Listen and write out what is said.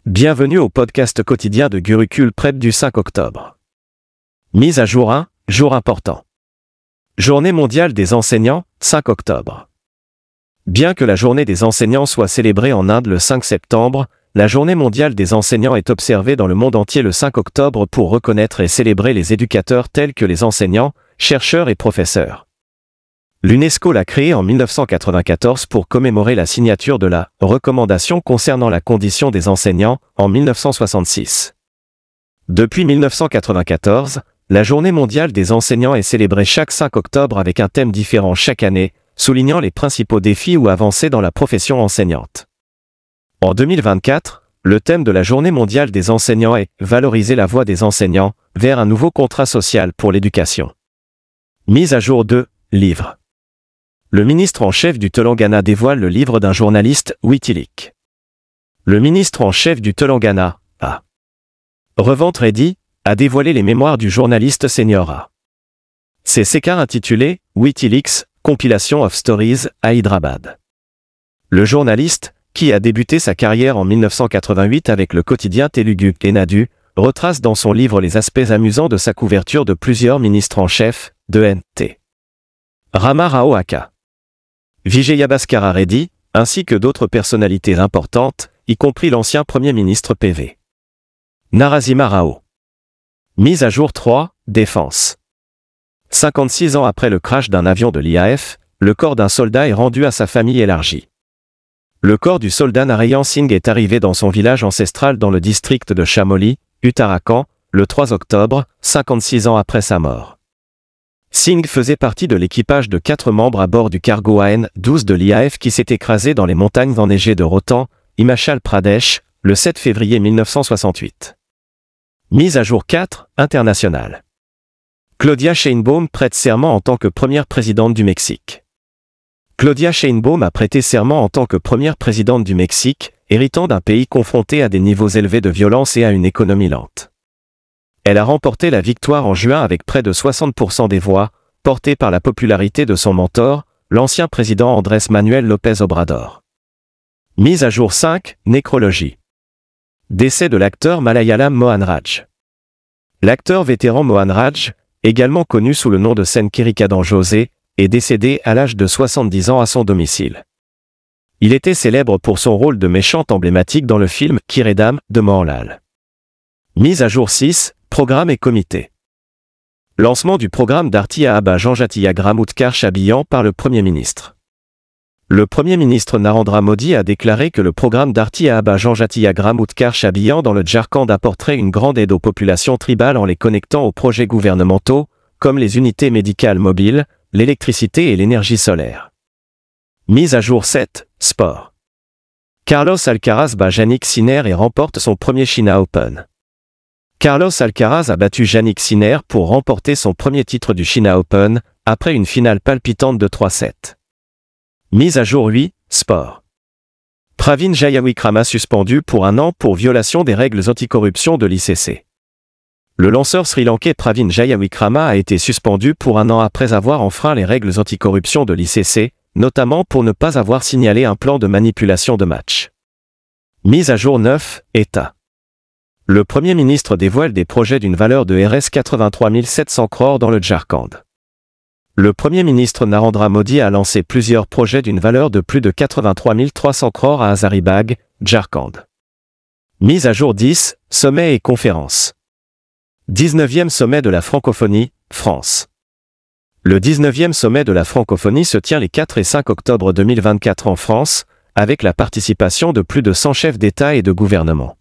Bienvenue au podcast quotidien de Gurukul Prep du 5 octobre. Mise à jour 1, jour important. Journée mondiale des enseignants, 5 octobre. Bien que la journée des enseignants soit célébrée en Inde le 5 septembre, la journée mondiale des enseignants est observée dans le monde entier le 5 octobre pour reconnaître et célébrer les éducateurs tels que les enseignants, chercheurs et professeurs. L'UNESCO l'a créée en 1994 pour commémorer la signature de la « Recommandation concernant la condition des enseignants » en 1966. Depuis 1994, la Journée mondiale des enseignants est célébrée chaque 5 octobre avec un thème différent chaque année, soulignant les principaux défis ou avancées dans la profession enseignante. En 2024, le thème de la Journée mondiale des enseignants est « Valoriser la voix des enseignants vers un nouveau contrat social pour l'éducation ». Mise à jour 2, livre. Le ministre en chef du Telangana dévoile le livre d'un journaliste, Wikileaks. Le ministre en chef du Telangana, Revant Reddy, a dévoilé les mémoires du journaliste senior A. C'est Sekar intitulé « Wikileaks, Compilation of Stories, à Hyderabad ». Le journaliste, qui a débuté sa carrière en 1988 avec le quotidien Telugu Enadu, retrace dans son livre les aspects amusants de sa couverture de plusieurs ministres en chef, de N.T. Rama Rao Aka. Vijayabhaskara Reddy, ainsi que d'autres personnalités importantes, y compris l'ancien Premier ministre P.V. Narasimha Rao. Mise à jour 3, défense. 56 ans après le crash d'un avion de l'IAF, le corps d'un soldat est rendu à sa famille élargie. Le corps du soldat Narayan Singh est arrivé dans son village ancestral dans le district de Chamoli, Uttarakhand, le 3 octobre, 56 ans après sa mort. Singh faisait partie de l'équipage de 4 membres à bord du cargo AN-12 de l'IAF qui s'est écrasé dans les montagnes enneigées de Rohtan, Himachal Pradesh, le 7 février 1968. Mise à jour 4, internationale. Claudia Sheinbaum prête serment en tant que première présidente du Mexique. Claudia Sheinbaum a prêté serment en tant que première présidente du Mexique, héritant d'un pays confronté à des niveaux élevés de violence et à une économie lente. Elle a remporté la victoire en juin avec près de 60% des voix, portée par la popularité de son mentor, l'ancien président Andrés Manuel López Obrador. Mise à jour 5, nécrologie. Décès de l'acteur malayalam Mohan Raj. L'acteur vétéran Mohan Raj, également connu sous le nom de scène Kirikadan José, est décédé à l'âge de 70 ans à son domicile. Il était célèbre pour son rôle de méchant emblématique dans le film Kiredam de Mohanlal. Mise à jour 6, programme et comité. Lancement du programme Dharti Aaba Janjatiya Utkarsh Abhiyan par le Premier ministre. Le Premier ministre Narendra Modi a déclaré que le programme Dharti Aaba Janjatiya Utkarsh Abhiyan dans le Jharkhand apporterait une grande aide aux populations tribales en les connectant aux projets gouvernementaux, comme les unités médicales mobiles, l'électricité et l'énergie solaire. Mise à jour 7, sport. Carlos Alcaraz bat Jannik Sinner et remporte son premier China Open. Carlos Alcaraz a battu Jannik Sinner pour remporter son premier titre du China Open, après une finale palpitante de 3-7. Mise à jour 8, sport. Pravin Jayawikrama suspendu pour 1 an pour violation des règles anticorruption de l'ICC. Le lanceur sri-lankais Pravin Jayawikrama a été suspendu pour 1 an après avoir enfreint les règles anticorruption de l'ICC, notamment pour ne pas avoir signalé un plan de manipulation de match. Mise à jour 9, État. Le Premier ministre dévoile des projets d'une valeur de Rs 83 700 crores dans le Jharkhand. Le Premier ministre Narendra Modi a lancé plusieurs projets d'une valeur de plus de 83 300 crores à Hazaribagh, Jharkhand. Mise à jour 10, sommet et conférences. 19e sommet de la francophonie, France. Le 19e sommet de la francophonie se tient les 4 et 5 octobre 2024 en France, avec la participation de plus de 100 chefs d'État et de gouvernement.